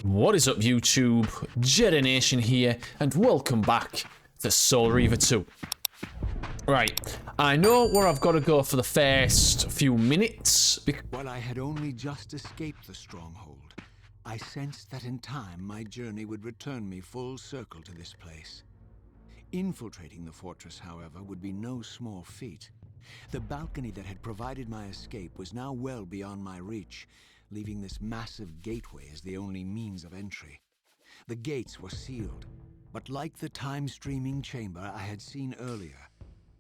What is up, YouTube? Jedi Nation here, and welcome back to Soul Reaver 2. Right, I know where I've got to go for the first few minutes. While I had only just escaped the stronghold, I sensed that in time my journey would return me full circle to this place. Infiltrating the fortress, however, would be no small feat. The balcony that had provided my escape was now well beyond my reach, leaving this massive gateway as the only means of entry. The gates were sealed, but like the time-streaming chamber I had seen earlier,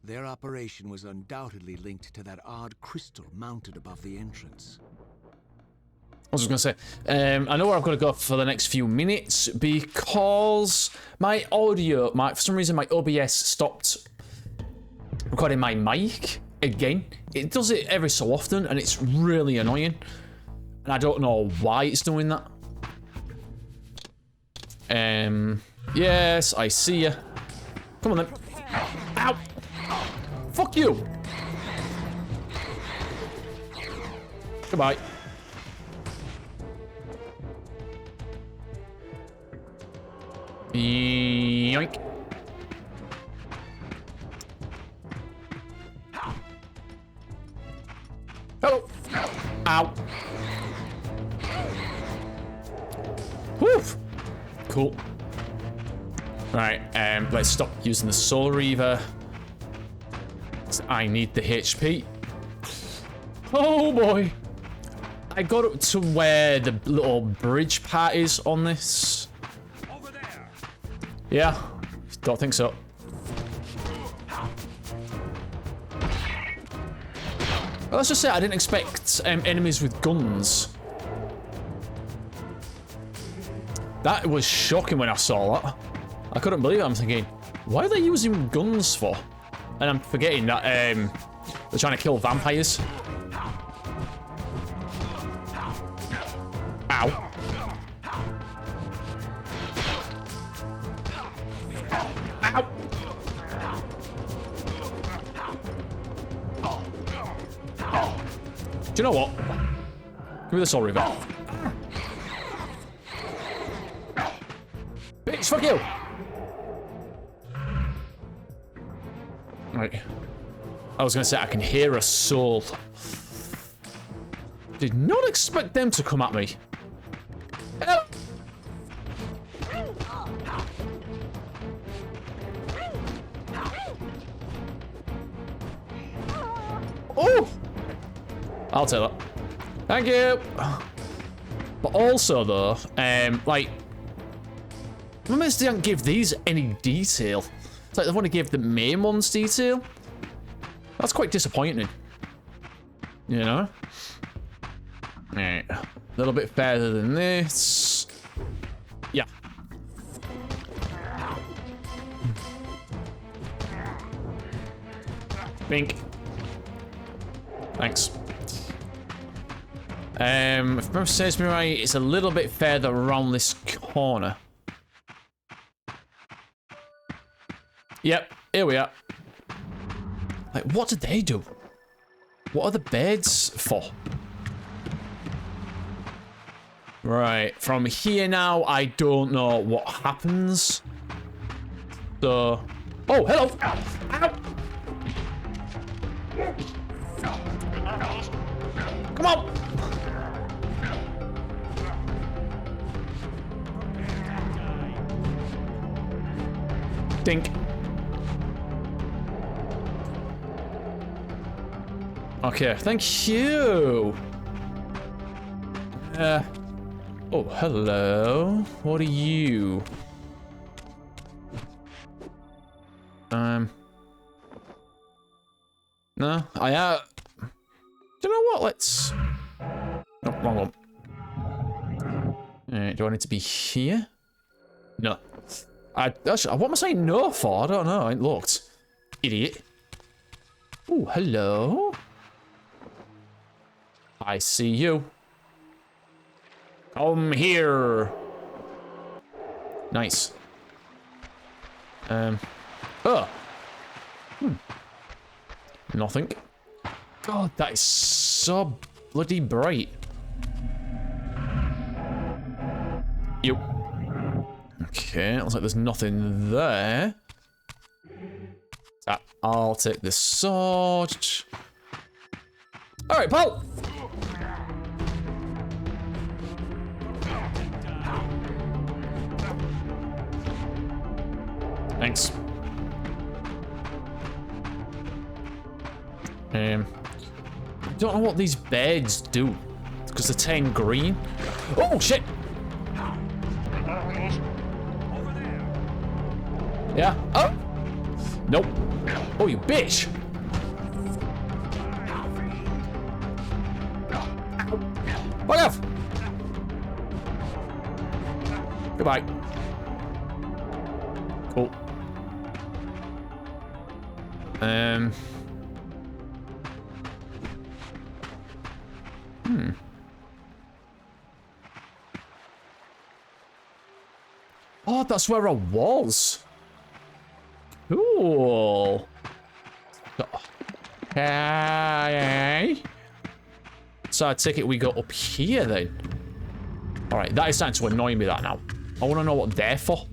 their operation was undoubtedly linked to that odd crystal mounted above the entrance. I was just going to say, I know where I've got to go for the next few minutes because my audio, for some reason my OBS stopped recording my mic again. It does it every so often and it's really annoying. And I don't know why it's doing that. Yes, I see ya. Come on then. Ow! Fuck you! Goodbye. Yoink. Hello. Ow. Woof. Cool. Right, let's stop using the Soul Reaver. I need the HP. Oh boy. I got up to where the little bridge part is on this. Over there. Yeah, don't think so. Well, let's just say I didn't expect enemies with guns. That was shocking when I saw that. I couldn't believe it. I'm thinking, why are they using guns for? And I'm forgetting that they're trying to kill vampires. Ow. Ow. Do you know what? Give me the Soul Reaver. Bitch, fuck you! Right. I was gonna say, I can hear a soul. Did not expect them to come at me. Help! Oh! I'll tell it. Thank you! But also, though, like, remember they don't give these any detail. It's like they want to give the main ones detail. That's quite disappointing. You know? Right. A little bit further than this. Yeah. Bink. Thanks. If memory serves me right, it's a little bit further around this corner. Yep, here we are. Like, what did they do? What are the beds for? Right, from here now, I don't know what happens. So... Oh, hello! Ow! Come on! Dink. Okay, thank you. Oh, hello. What are you? No, do you know what? Let's. No, wrong one. Alright, do I need to be here? No. What am I saying no for? I don't know. I ain't looked. Idiot. Oh, hello. I see you. Come here. Nice. Oh. Nothing. God, that is so bloody bright. You. Okay, looks like there's nothing there. I'll take this sword. Alright, pal! Thanks. Don't know what these beds do. Because they're turning green. Oh, shit! Yeah. Oh! Nope. Oh, you bitch! Fuck off! Goodbye. Cool. Oh, that's where I was. Cool. Okay. So I take it we go up here then. Alright, that is starting to annoy me that now. I want to know what they're for.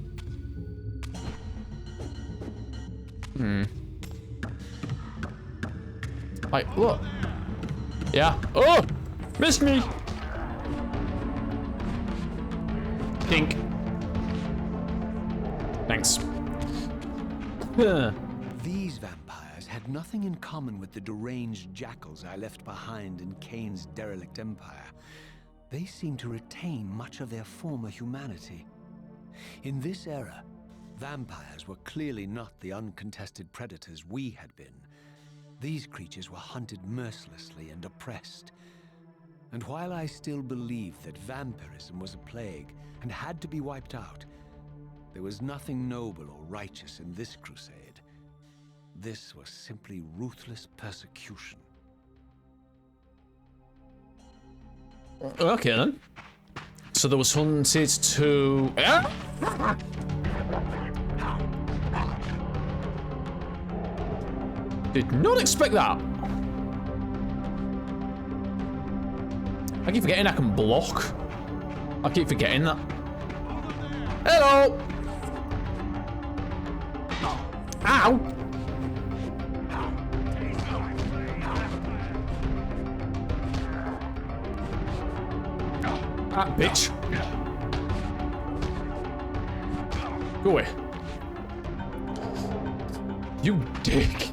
Like, look. Yeah. Oh! Missed me! Dink. Thanks. These vampires had nothing in common with the deranged jackals I left behind in Kain's derelict empire. They seemed to retain much of their former humanity. In this era, vampires were clearly not the uncontested predators we had been. These creatures were hunted mercilessly and oppressed. And while I still believed that vampirism was a plague and had to be wiped out, there was nothing noble or righteous in this crusade. This was simply ruthless persecution. Okay then. So there was hunted to... Did not expect that. I keep forgetting I can block. I keep forgetting that. Hello! Ow! Ah, bitch. Go away. You dick.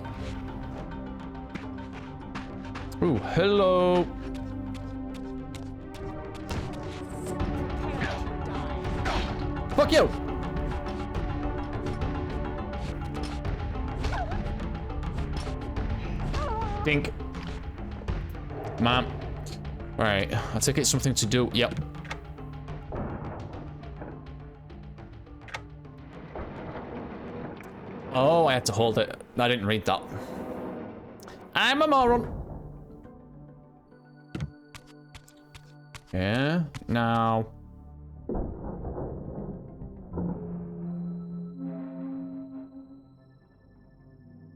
Ooh, hello. Fuck you. Dink. Mom. Alright, I take it something to do. Yep. Oh, I had to hold it. I didn't read that. I'm a moron. Yeah, now.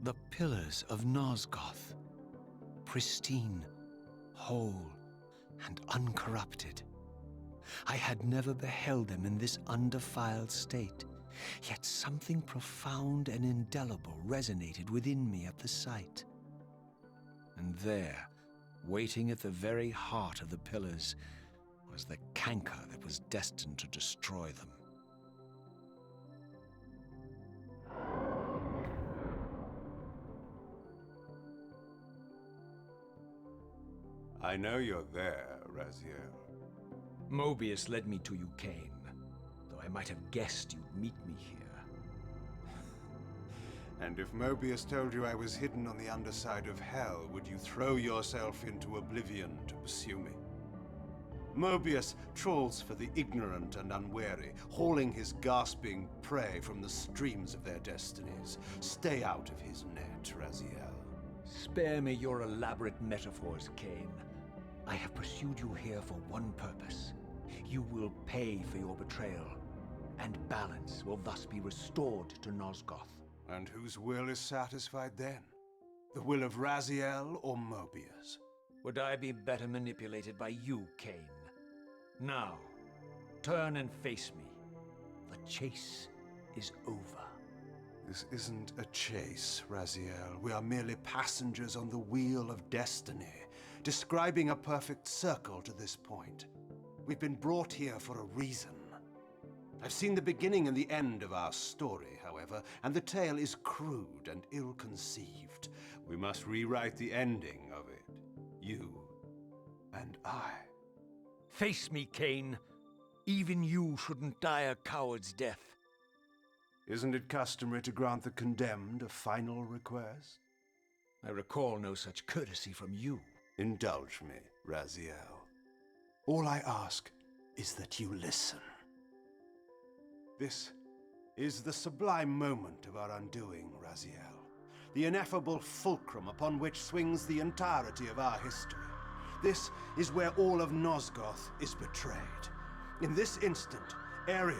The Pillars of Nosgoth. Pristine, whole, and uncorrupted. I had never beheld them in this undefiled state, yet something profound and indelible resonated within me at the sight. And there, waiting at the very heart of the pillars, was the canker that was destined to destroy them. I know you're there, Raziel. Mobius led me to you, Kain, though I might have guessed you'd meet me here. And if Mobius told you I was hidden on the underside of hell, would you throw yourself into oblivion to pursue me? Mobius trawls for the ignorant and unwary, hauling his gasping prey from the streams of their destinies. Stay out of his net, Raziel. Spare me your elaborate metaphors, Kain. I have pursued you here for one purpose. You will pay for your betrayal, and balance will thus be restored to Nosgoth. And whose will is satisfied then? The will of Raziel or Mobius? Would I be better manipulated by you, Kain? Now, turn and face me. The chase is over. This isn't a chase, Raziel. We are merely passengers on the wheel of destiny, describing a perfect circle to this point. We've been brought here for a reason. I've seen the beginning and the end of our story, however, and the tale is crude and ill-conceived. We must rewrite the ending of it. You and I. Face me, Kain. Even you shouldn't die a coward's death. Isn't it customary to grant the condemned a final request? I recall no such courtesy from you. Indulge me, Raziel. All I ask is that you listen. This is the sublime moment of our undoing, Raziel. The ineffable fulcrum upon which swings the entirety of our history. This is where all of Nosgoth is betrayed. In this instant, Ariel,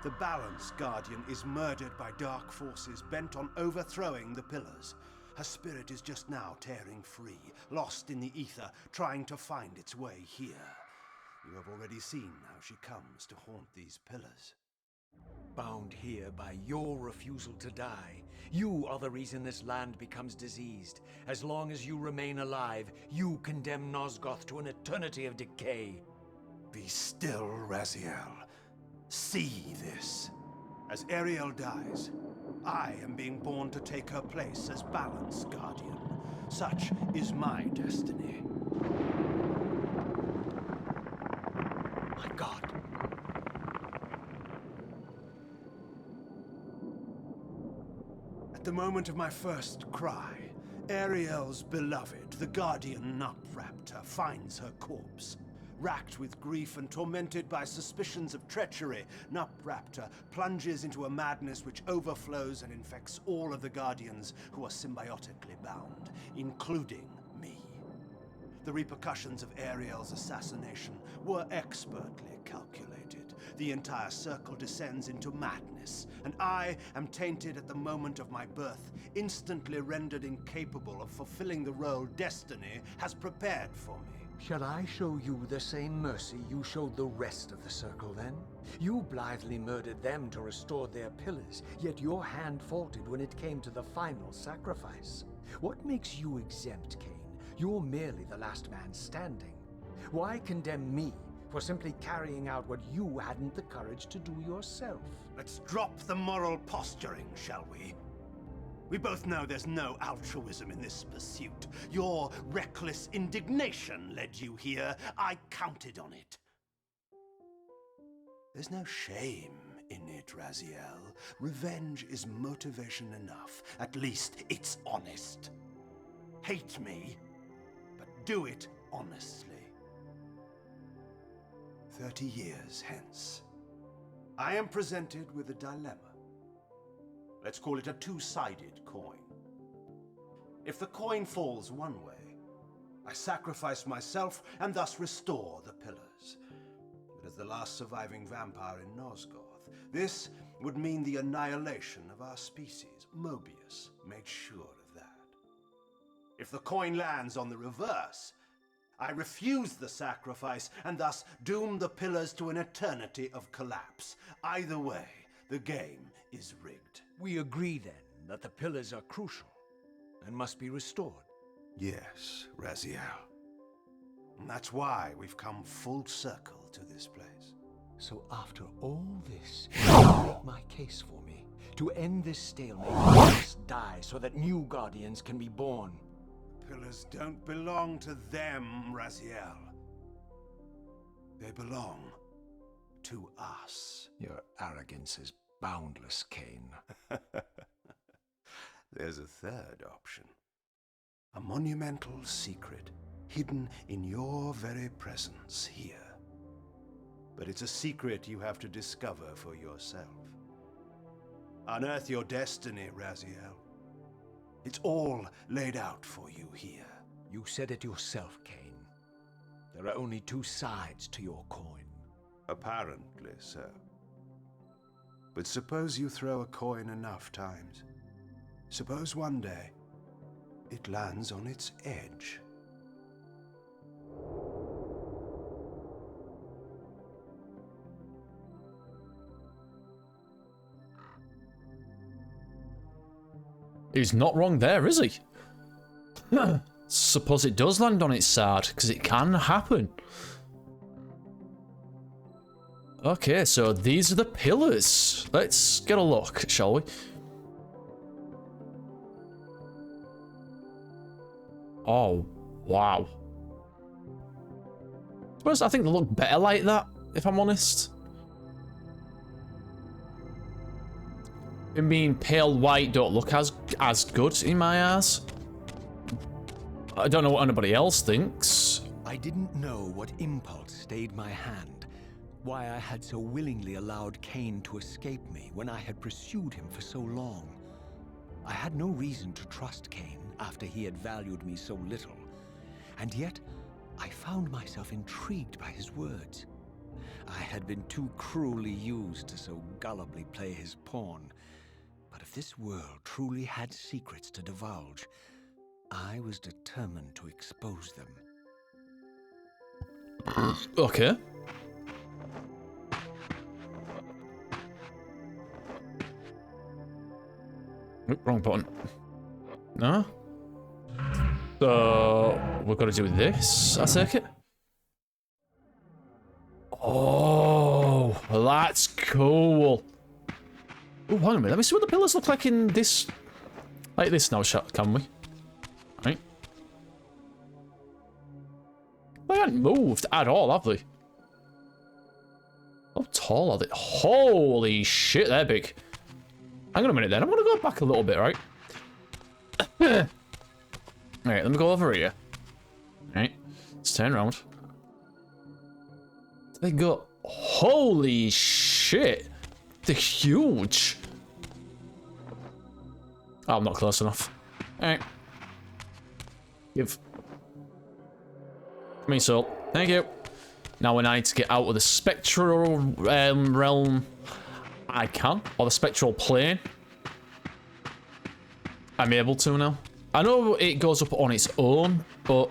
the Balance Guardian, is murdered by dark forces bent on overthrowing the Pillars. Her spirit is just now tearing free, lost in the ether, trying to find its way here. You have already seen how she comes to haunt these Pillars. Bound here by your refusal to die. You are the reason this land becomes diseased. As long as you remain alive, you condemn Nosgoth to an eternity of decay. Be still, Raziel. See this. As Ariel dies, I am being born to take her place as Balance Guardian. Such is my destiny. My God. At the moment of my first cry, Ariel's beloved, the Guardian Nupraptor, finds her corpse. Racked with grief and tormented by suspicions of treachery, Nupraptor plunges into a madness which overflows and infects all of the Guardians who are symbiotically bound, including me. The repercussions of Ariel's assassination were expertly calculated. The entire circle descends into madness, and I am tainted at the moment of my birth, instantly rendered incapable of fulfilling the role destiny has prepared for me. Shall I show you the same mercy you showed the rest of the circle then? You blithely murdered them to restore their pillars, yet your hand faltered when it came to the final sacrifice. What makes you exempt, Kain? You're merely the last man standing. Why condemn me for simply carrying out what you hadn't the courage to do yourself? Let's drop the moral posturing, shall we? We both know there's no altruism in this pursuit. Your reckless indignation led you here. I counted on it. There's no shame in it, Raziel. Revenge is motivation enough. At least it's honest. Hate me, but do it honestly. 30 years hence, I am presented with a dilemma. Let's call it a two-sided coin. If the coin falls one way, I sacrifice myself and thus restore the Pillars. But as the last surviving vampire in Nosgoth, this would mean the annihilation of our species. Mobius made sure of that. If the coin lands on the reverse, I refuse the sacrifice and thus doom the Pillars to an eternity of collapse. Either way, the game is rigged. We agree then that the pillars are crucial and must be restored. Yes, Raziel. And that's why we've come full circle to this place. So after all this, you make my case for me. To end this stalemate, I must die so that new Guardians can be born. Pillars don't belong to them, Raziel. They belong to us. Your arrogance is boundless, Kain. There's a third option. A monumental secret hidden in your very presence here. But it's a secret you have to discover for yourself. Unearth your destiny, Raziel. It's all laid out for you here. You said it yourself, Kain. There are only two sides to your coin. Apparently so. But suppose you throw a coin enough times. Suppose one day it lands on its edge. He's not wrong there, is he? Suppose it does land on its side, because it can happen. Okay, so these are the pillars. Let's get a look, shall we? Oh, wow. I think they look better like that, if I'm honest. I mean, pale white don't look as good in my eyes. I don't know what anybody else thinks. I didn't know what impulse stayed my hand, why I had so willingly allowed Kain to escape me when I had pursued him for so long. I had no reason to trust Kain after he had valued me so little, and yet I found myself intrigued by his words. I had been too cruelly used to so gullibly play his pawn, but if this world truly had secrets to divulge, I was determined to expose them. Okay. Oop, wrong button. No? So, we've got to do this, I take it? Oh, that's cool. Oh, hang on a minute. Let me see what the pillars look like in this... Like this now, can we? Right. They haven't moved at all, have they? How tall are they? Holy shit, they're big. Hang on a minute then. I'm going to go back a little bit, right? Alright, let me go over here. Alright, let's turn around. They go... Holy shit! They're huge! Oh, I'm not close enough. Alright. Give. Me soul. Thank you. Now when I need to get out of the spectral realm, I can. Or the spectral plane. I'm able to now. I know it goes up on its own, but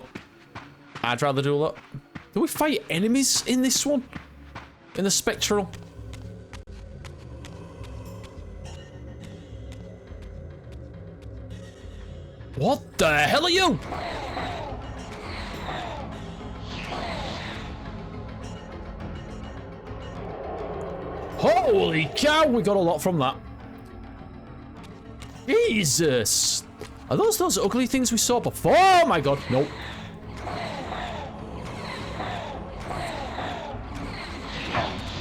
I'd rather do that. Do we fight enemies in this one? In the spectral? What the hell are you? Holy cow, we got a lot from that. Jesus. Are those ugly things we saw before? Oh my god, nope.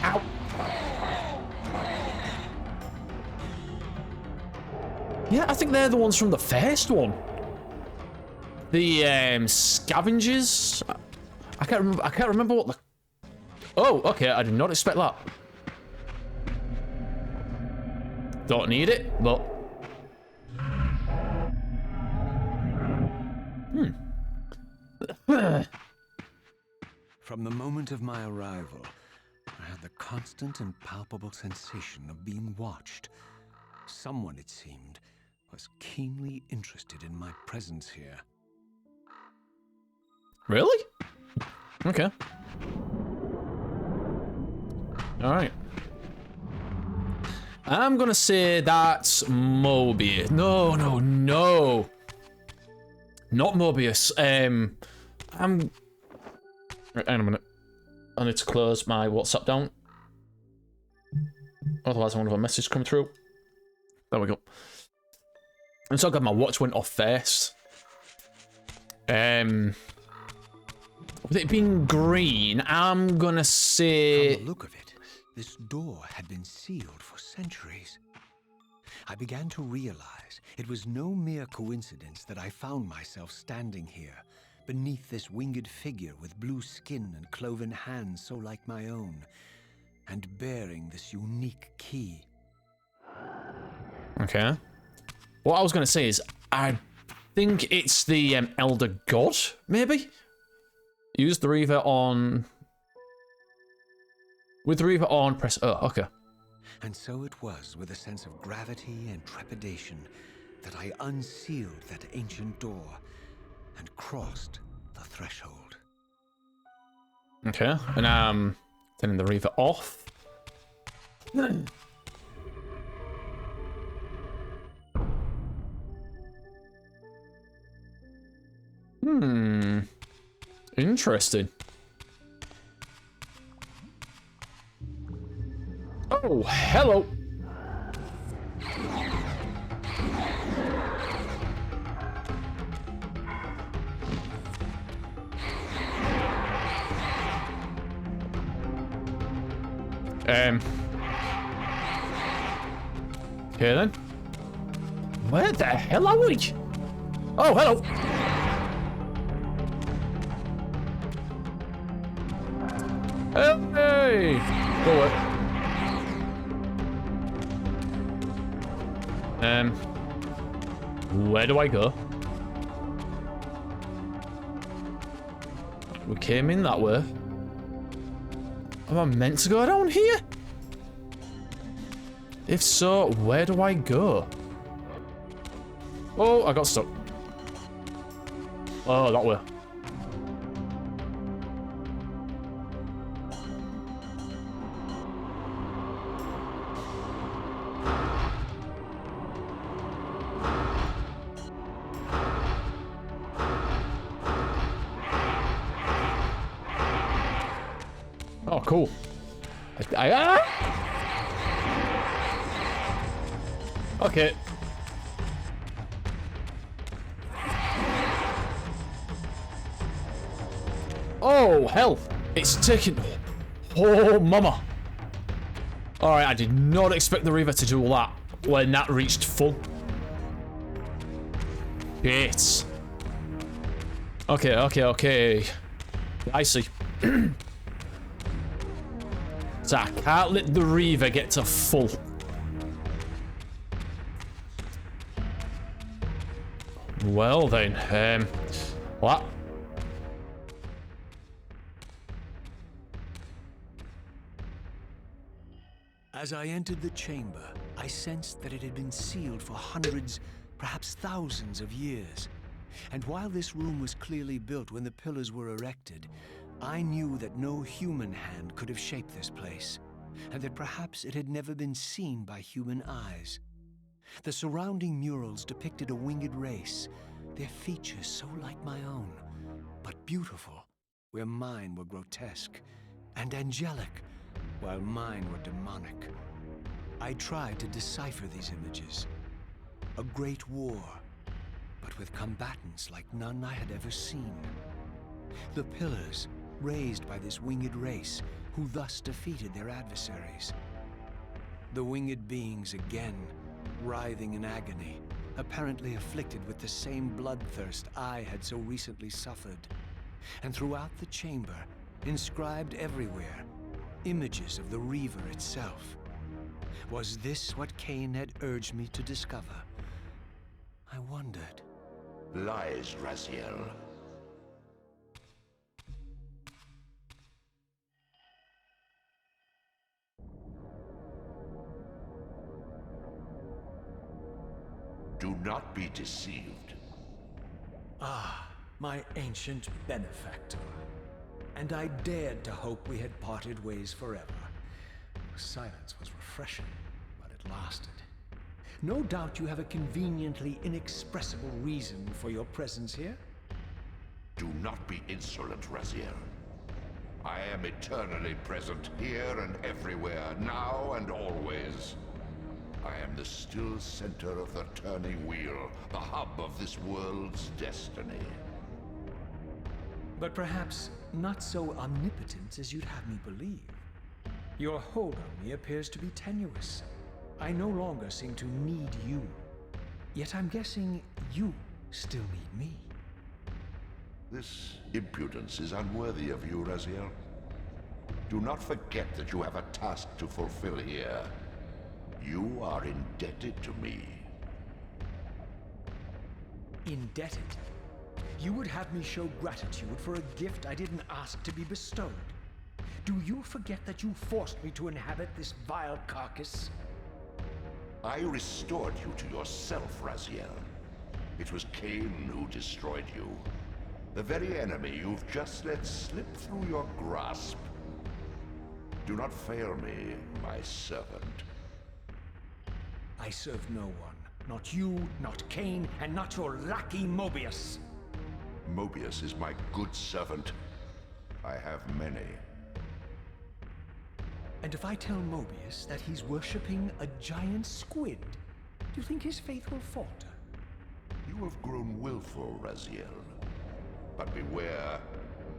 Ow. Yeah, I think they're the ones from the first one. The scavengers. I can't remember what the... Oh, okay, I did not expect that. Don't need it, but... From the moment of my arrival, I had the constant and palpable sensation of being watched. Someone, it seemed, was keenly interested in my presence here. Really? Okay. Alright. I'm gonna say that's Mobius. No. Not Mobius. Right, hang on a minute. I need to close my WhatsApp down. Otherwise I won't have a message come through. There we go. And so I got my watch went off first. With it being green, I'm gonna say... From the look of it, this door had been sealed for centuries. I began to realize it was no mere coincidence that I found myself standing here, beneath this winged figure with blue skin and cloven hands so like my own, and bearing this unique key. Okay. What I was gonna say is, I think it's the Elder God, maybe? Use the Reaver on... With the Reaver on, press... Oh, okay. And so it was with a sense of gravity and trepidation that I unsealed that ancient door and crossed the threshold. Okay, and turning the Reaver off. interesting. Oh, hello. Okay then. Where the hell are we? Oh, hello. Hey! Go away. Where do I go? We came in that way. Am I meant to go down here? If so, where do I go? Oh, I got stuck. Oh, that way. Oh, cool. Okay. Oh, hell. It's taking... Oh, mama. Alright, I did not expect the Reaver to do all that when that reached full. Shit. Okay. I see. So I can't let the Reaver get to full. Well then, what? As I entered the chamber, I sensed that it had been sealed for hundreds, perhaps thousands of years. And while this room was clearly built when the pillars were erected, I knew that no human hand could have shaped this place, and that perhaps it had never been seen by human eyes. The surrounding murals depicted a winged race, their features so like my own, but beautiful, where mine were grotesque, and angelic, while mine were demonic. I tried to decipher these images. A great war, but with combatants like none I had ever seen. The pillars, raised by this winged race, who thus defeated their adversaries. The winged beings again, writhing in agony, apparently afflicted with the same bloodthirst I had so recently suffered. And throughout the chamber, inscribed everywhere, images of the Reaver itself. Was this what Kain had urged me to discover? I wondered. Lies, Raziel. Do not be deceived. Ah, my ancient benefactor. And I dared to hope we had parted ways forever. Silence was refreshing, but it lasted. No doubt you have a conveniently inexpressible reason for your presence here? Do not be insolent, Raziel. I am eternally present here and everywhere, now and always. I am the still center of the turning wheel, the hub of this world's destiny. But perhaps not so omnipotent as you'd have me believe. Your hold on me appears to be tenuous. I no longer seem to need you. Yet I'm guessing you still need me. This impudence is unworthy of you, Raziel. Do not forget that you have a task to fulfill here. You are indebted to me. Indebted? You would have me show gratitude for a gift I didn't ask to be bestowed. Do you forget that you forced me to inhabit this vile carcass? I restored you to yourself, Raziel. It was Kain who destroyed you. The very enemy you've just let slip through your grasp. Do not fail me, my servant. I serve no one. Not you, not Kain, and not your lackey Mobius. Mobius is my good servant. I have many. And if I tell Mobius that he's worshipping a giant squid, do you think his faith will falter? You have grown willful, Raziel. But beware.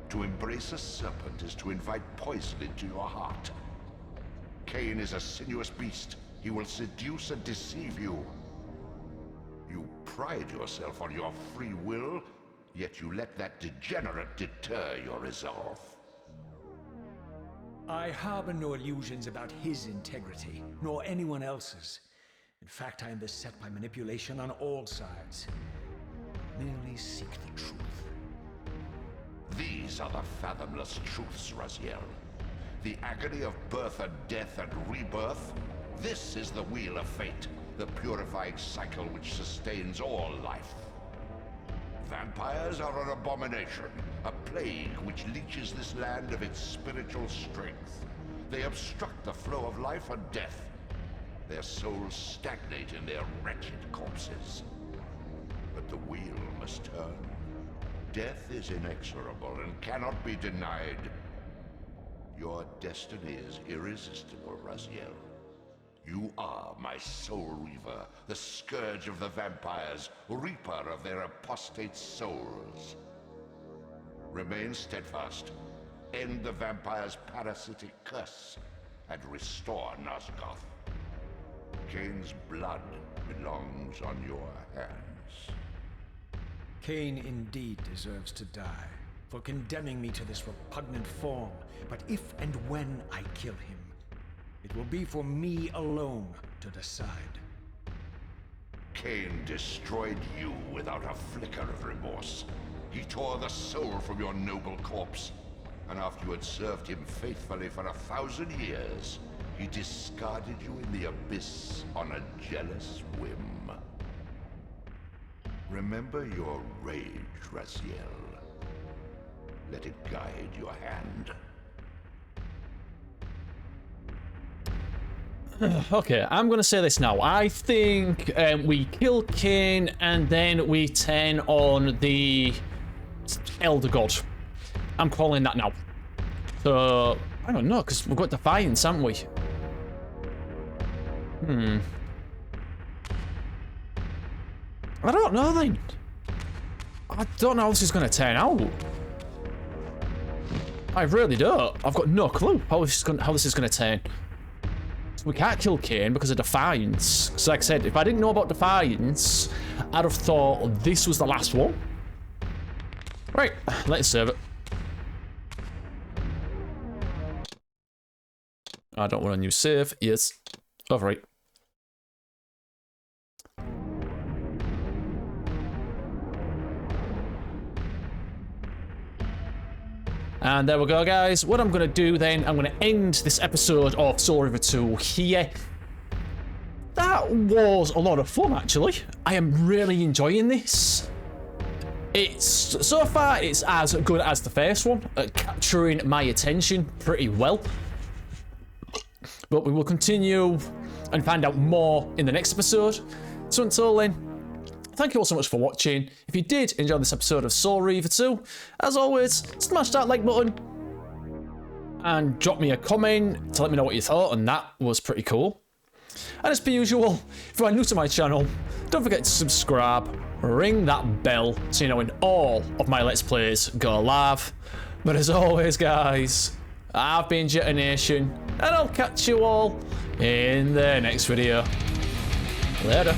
To embrace a serpent is to invite poison into your heart. Kain is a sinuous beast. He will seduce and deceive you. You pride yourself on your free will, yet you let that degenerate deter your resolve. I harbor no illusions about his integrity, nor anyone else's. In fact, I am beset by manipulation on all sides. Merely seek the truth. These are the fathomless truths, Raziel. The agony of birth and death and rebirth. This is the wheel of fate, the purifying cycle which sustains all life. Vampires are an abomination, a plague which leeches this land of its spiritual strength. They obstruct the flow of life and death. Their souls stagnate in their wretched corpses. But the wheel must turn. Death is inexorable and cannot be denied. Your destiny is irresistible, Raziel. You are my soul Reaver, the scourge of the vampires, reaper of their apostate souls. Remain steadfast, end the vampires' parasitic curse, and restore Nosgoth. Kain's blood belongs on your hands. Kain indeed deserves to die for condemning me to this repugnant form. But if and when I kill him, it will be for me alone to decide. Kain destroyed you without a flicker of remorse. He tore the soul from your noble corpse. And after you had served him faithfully for 1,000 years, he discarded you in the abyss on a jealous whim. Remember your rage, Raziel. Let it guide your hand. Okay, I'm gonna say this now. I think we kill Kain and then we turn on the Elder God. I'm calling that now. So, I don't know, because we've got Defiance, haven't we? I don't know then. I don't know how this is going to turn out. I really don't. I've got no clue how this is going to turn. We can't kill Kain because of Defiance. So like I said, if I didn't know about Defiance, I'd have thought this was the last one. Right, let's save it. I don't want a new save. Yes. Overwrite. And there we go, guys. What I'm going to do then, I'm going to end this episode of Soul Reaver 2 here. That was a lot of fun, actually. I am really enjoying this. So far, it's as good as the first one, at capturing my attention pretty well. But we will continue and find out more in the next episode. So until then, thank you all so much for watching. If you did enjoy this episode of Soul Reaver 2, as always, smash that like button and drop me a comment to let me know what you thought, and that was pretty cool. And as per usual, if you are new to my channel, don't forget to subscribe, ring that bell so you know when all of my Let's Plays go live. But as always, guys, I've been Jetta Nation, and I'll catch you all in the next video. Later.